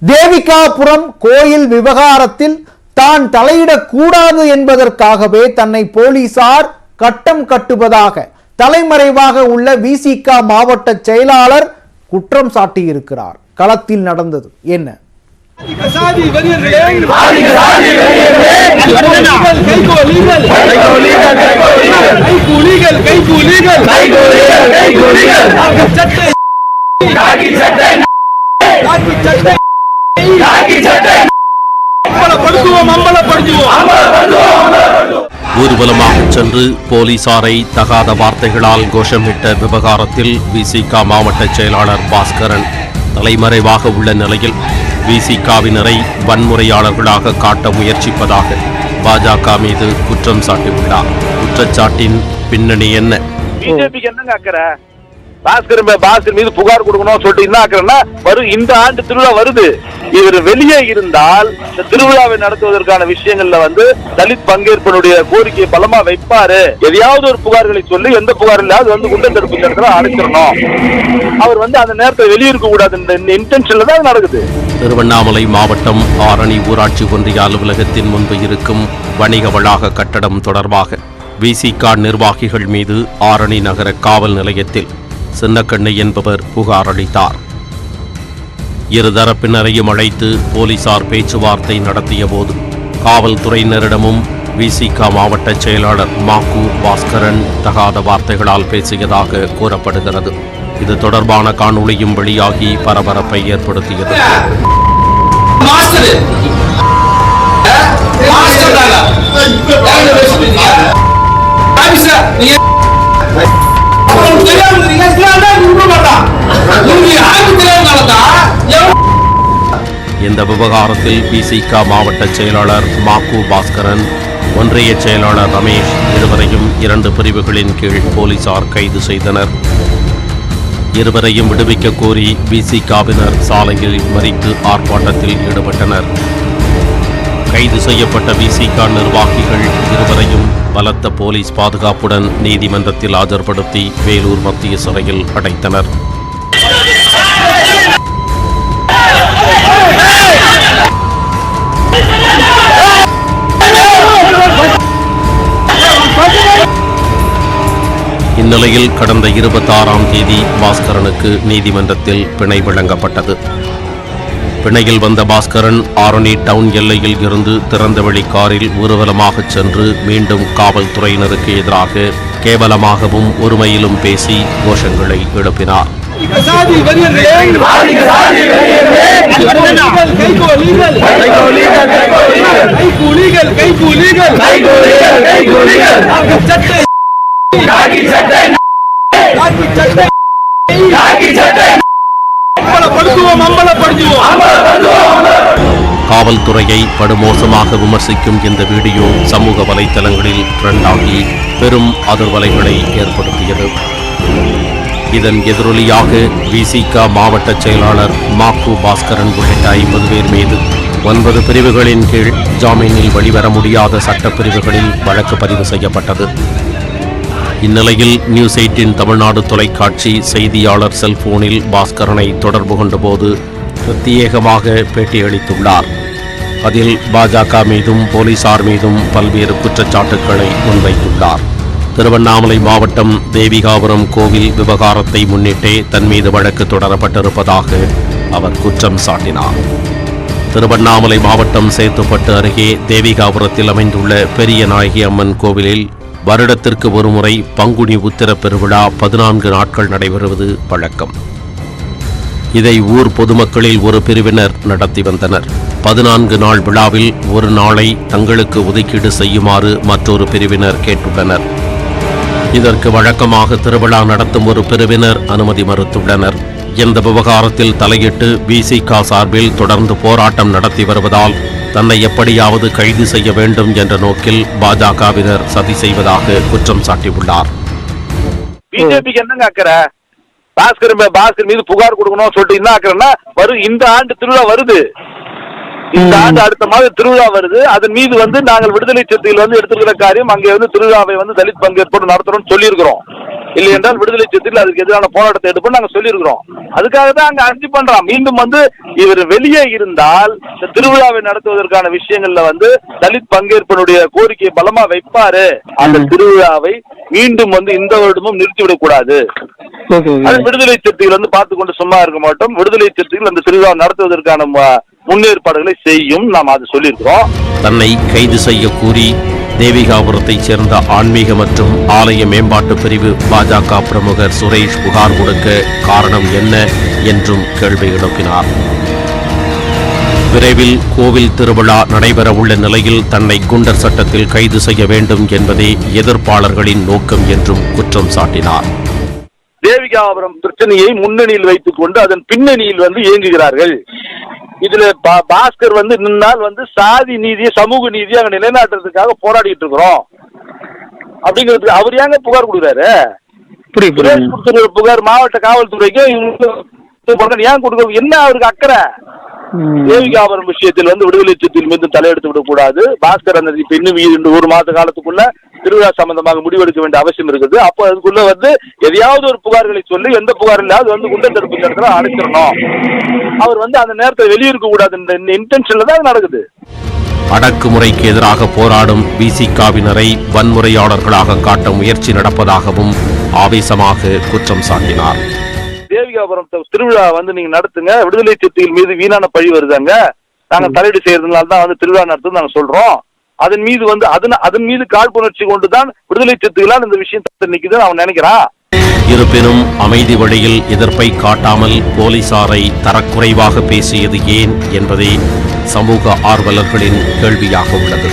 தேவிகாபுரம் கோயில் விவகாரத்தில் தான் தலையிடக்கூடாது என்பதற்காகவே தன்னை போலீசார் கட்டம் கட்டுவதாக தலைமறைவாக உள்ள விசிக மாவட்ட செயலாளர் குற்றம் சாட்டியிருக்கிறார். களத்தில் நடந்தது என்ன? ஊர்வலமாக சென்று போலீசாரை தகாத வார்த்தைகளால் கோஷமிட்ட விவகாரத்தில் விசிக மாவட்ட செயலாளர் பாஸ்கரன் தலைமறைவாக உள்ள நிலையில் விசிகவினரை வன்முறையாளர்களாக காட்ட முயற்சிப்பதாக பாஜக மீது குற்றம் சாட்டியுள்ளார். குற்றச்சாட்டின் பின்னணி என்ன? பிஜேபிக்கு என்னங்க அக்கறை? பாஸ்கர் மீது புகார் கொடுக்கணும் சொல்லிட்டு என்ன ஆக்குறேன்னா, வரும் இந்த ஆண்டு திருவிழா வருது, இவர் வெளியே இருந்தால் இந்த திருவிழாவை நடத்துவதற்கான விஷயங்கள்ல தலித் பங்கேற்பனுடைய கோரிக்கையை பலமா வைப்பாரு. எதையாவது ஒரு புகார்களை சொல்லி எந்த புகார் இல்லாத குண்டர் தடுப்பு இடத்துல அடைச்சிடணும். அவர் அந்த நேரத்தை வெளியிருக்க கூடாது இன்டென்ஷன்ல தான் நடக்குது. திருவண்ணாமலை மாவட்டம் ஆரணி ஊராட்சி ஒன்றிய அலுவலகத்தின் முன்பு இருக்கும் வணிக வளாக கட்டடம் தொடர்பாக விசிக நிர்வாகிகள் மீது ஆரணி நகர காவல் நிலையத்தில் சின்னக்கண்ணு என்பவர் புகார் அளித்தார். இருதரப்பினரையும் அழைத்து போலீசார் பேச்சுவார்த்தை நடத்திய போது காவல்துறையினரிடமும் விசிக மாவட்ட செயலாளர் மாக்கு பாஸ்கரன் தகாத வார்த்தைகளால் பேசியதாக கூறப்படுகிறது. இது தொடர்பான காணொளியும் வெளியாகி பரபரப்பை ஏற்படுத்தியது. இந்த விவகாரத்தில் விசிக மாவட்ட செயலாளர் மாக்கு பாஸ்கரன், ஒன்றிய செயலாளர் ரமேஷ் இருவரையும் 2 பிரிவுகளின் கீழ் போலீசார் கைது செய்தனர். இருவரையும் விடுவிக்க கோரி விசிகவினர் சாலையில் மறித்து ஆர்ப்பாட்டத்தில் ஈடுபட்டனர். கைது செய்யப்பட்ட விசிக நிர்வாகிகள் இருவரையும் பலத்த போலீஸ் பாதுகாப்புடன் நீதிமன்றத்தில் ஆஜர்படுத்தி வேலூர் மத்திய சிறையில் அடைத்தனர். இந்நிலையில் கடந்த 26ஆம் தேதி பாஸ்கரனுக்கு நீதிமன்றத்தில் பிணை வழங்கப்பட்டது. பிணையில் வந்த பாஸ்கரன் ஆரணி டவுன் எல்லையில் இருந்து திறந்தவெளி காரில் ஊர்வலமாக சென்று மீண்டும் காவல்துறையினருக்கு எதிராக கேவலமாகவும் ஒருமையிலும் பேசி கோஷங்களை எழுப்பினார். காவல்துறையை படுமோசமாக விமர்சிக்கும் இந்த வீடியோ சமூக வலைத்தளங்களில் ட்ரெண்டாகி பெரும் அதிர்வலைகளை ஏற்படுத்தியது. இதன் எதிரொலியாக விசிக மாவட்ட செயலாளர் மாக்கு பாஸ்கரன் உள்ளிட்ட 50 பேர் மீது 9 பிரிவுகளின் கீழ் ஜாமீனில் வெளிவர முடியாத சட்டப்பிரிவுகளில் வழக்கு பதிவு செய்யப்பட்டது. இந்நிலையில் நியூஸ் 18 தமிழ்நாடு தொலைக்காட்சி செய்தியாளர் செல்போனில் பாஸ்கரனை தொடர்பு கொண்டபோது பிரத்யேகமாக பேட்டியளித்துள்ளார். அதில் பாஜக மீதும் போலீசார் மீதும் பல்வேறு குற்றச்சாட்டுக்களை முன்வைத்துள்ளார். திருவண்ணாமலை மாவட்டம் தேவிகாபுரம் கோவில் விவகாரத்தை முன்னிட்டே தன் மீது வழக்கு தொடரப்பட்டிருப்பதாக அவர் குற்றம் சாட்டினார். திருவண்ணாமலை மாவட்டம் சேத்துப்பட்டு அருகே தேவிகாபுரத்தில் அமைந்துள்ள பெரிய நாயகி அம்மன் கோவிலில் வருடத்திற்கு ஒருமுறை பங்குனி உத்திர பெருவிழா 14 நாட்கள் நடைபெறுவது வழக்கம். இதை ஊர் பொதுமக்களில் ஒரு பிரிவினர் நடத்தி வந்தனர். 14 நாள் விழாவில் ஒரு நாளை தங்களுக்கு ஒதுக்கீடு செய்யுமாறு மற்றொரு பிரிவினர் கேட்டுள்ளனர். இதற்கு வழக்கமாக திருவிழா நடத்தும் ஒரு பிரிவினர் அனுமதி மறுத்துள்ளனர். இந்த விவகாரத்தில் தலையிட்டு விசிக சார்பில் தொடர்ந்து போராட்டம் நடத்தி வருவதால் தன்னை எப்படியாவது கைது செய்ய வேண்டும் என்ற நோக்கில் பாஜகவினர் சதி செய்வதாக குற்றம் சாட்டியுள்ளார். பிஜேபிக்கு என்னங்க அக்கறை? பாஸ்கர் மீது புகார் கொடுக்கணும் சொல்லிட்டு என்ன ஆக்குறேன்னா, வரும் இந்த ஆண்டு திருவிழா வருது, இந்த ஆண்டு அடுத்த மாதம் திருவிழா வருது. அதன் மீது வந்து நாங்கள் விடுதலை சிறுத்தைகள் வந்து எடுத்துக்கிற காரியம் அங்கே வந்து திருவிழாவை வந்து தலித் பங்கேற்போடு நடத்துறோம்னு சொல்லியிருக்கிறோம். இல்லை என்றால் விடுதலை சிறுத்தைகள் அதுக்கு எதிரான போராட்டத்தை எடுப்போம் நாங்க சொல்லியிருக்கிறோம். அதுக்காக தான் அங்க அர்ஜி பண்றோம். மீண்டும் வந்து இவர் வெளியே இருந்தால் இந்த திருவிழாவை நடத்துவதற்கான விஷயங்கள்ல வந்து தலித் பங்கேற்பனுடைய கோரிக்கையை பலமா வைப்பாரு. அந்த திருவிழாவை மீண்டும் வந்து இந்த வருடமும் நிறுத்திவிடக் கூடாது. அது விடுதலை சிறுத்தைகள் வந்து பார்த்து கொண்டு சும்மா இருக்க மாட்டோம். விடுதலை சிறுத்தைகள் அந்த திருவிழா நடத்துவதற்கான முன்னேற்பாடுகளை செய்யும். நாம் அது சொல்லியிருக்கிறோம். தன்னை கைது செய்ய கூறி தேவிகாபுரத்தைச் சேர்ந்த ஆன்மீக மற்றும் ஆலய மேம்பாட்டு பிரிவு பாஜக பிரமுகர் சுரேஷ் புகார் கொடுக்க காரணம் என்ன என்றும் கேள்வி எழுப்பினார். விரைவில் கோவில் திருவிழா நடைபெறவுள்ள நிலையில் தன்னை குண்டர் சட்டத்தில் கைது செய்ய வேண்டும் என்பதே எதிர்ப்பாளர்களின் நோக்கம் என்றும் குற்றம் சாட்டினார். தேவிகாபுரம் பிரச்சனையை முன்னணியில் வைத்துக் கொண்டு அதன் பின்னணியில் வந்து இயங்குகிறார்கள். இதுல பாஸ்கர் வந்து நின்னால் வந்து சாதி நீதியை சமூக நீதியை அங்க நிலைநாட்டுறதுக்காக போராடிட்டு இருக்கிறோம் அப்படிங்கிறது அவர் ஏங்க புகார் கொடுக்குறாரு? புகார் மாவட்ட காவல்துறைக்கு ஏன் கொடுக்க என்ன அவருக்கு அக்கறை? தேவிகாபுரம் விஷயத்தில் வந்து விடுதலை சிறுத்தைகள் மீது தலையெடுத்து விடக்கூடாது. பாஸ்கர் அந்த இப்ப இன்னும் 1 மாத காலத்துக்குள்ள திருவிழா சம்பந்தமாக முடிவெடுக்க வேண்டிய அவசியம் இருக்குது. அப்போ அதுக்குள்ள வந்து எதையாவது ஒரு புகார்களை சொல்லி எந்த புகார் இல்லாத வந்து குண்டர் தடுப்பு இடத்துல அடைச்சிடணும். அவர் வந்து அந்த நேரத்தை வெளியிருக்க கூடாது இன்டென்ஷன்ல தான் நடக்குது. அடக்குமுறைக்கு எதிராக போராடும் விசிகாவினரை வன்முறையாளர்களாக காட்ட முயற்சி நடப்பதாகவும் ஆவேசமாக குற்றம் சாட்டினார். தேவிகாபுரம் திருவிழா வந்து நீங்க நடத்துங்க, விடுதலை சிறுத்தைகள் மீது வீணான பழி வருதாங்க, நாங்க தலையீடு செய்யறதுனால தான் வந்து திருவிழா நடத்துன்னு நாங்க சொல்றோம். அதன் மீது வந்து அதன் மீது காழ்ப்புணர்ச்சி கொண்டுதான் விடுதலை சிறுத்தைகளால் இந்த விஷயம் நிக்குதுன்னு அவன் நினைக்கிறான். இருப்பினும் அமைதி வழியில் எதிர்ப்பை காட்டாமல் போலீசாரை தரக்குறைவாக பேசியது ஏன் என்பதே சமூக ஆர்வலர்களின் கேள்வியாக உள்ளது.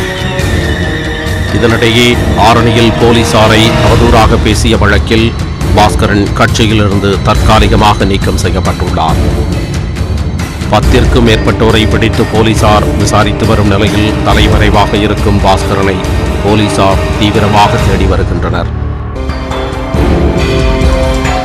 இதனிடையே ஆரணியில் போலீசாரை அவதூறாக பேசிய வழக்கில் பாஸ்கரன் கட்சியிலிருந்து தற்காலிகமாக நீக்கம் செய்யப்பட்டுள்ளார். 10க்கும் மேற்பட்டோரை பிடித்து போலீசார் விசாரித்து வரும் நிலையில் தலைமறைவாக இருக்கும் பாஸ்கரனை போலீசார் தீவிரமாக தேடி வருகின்றனர்.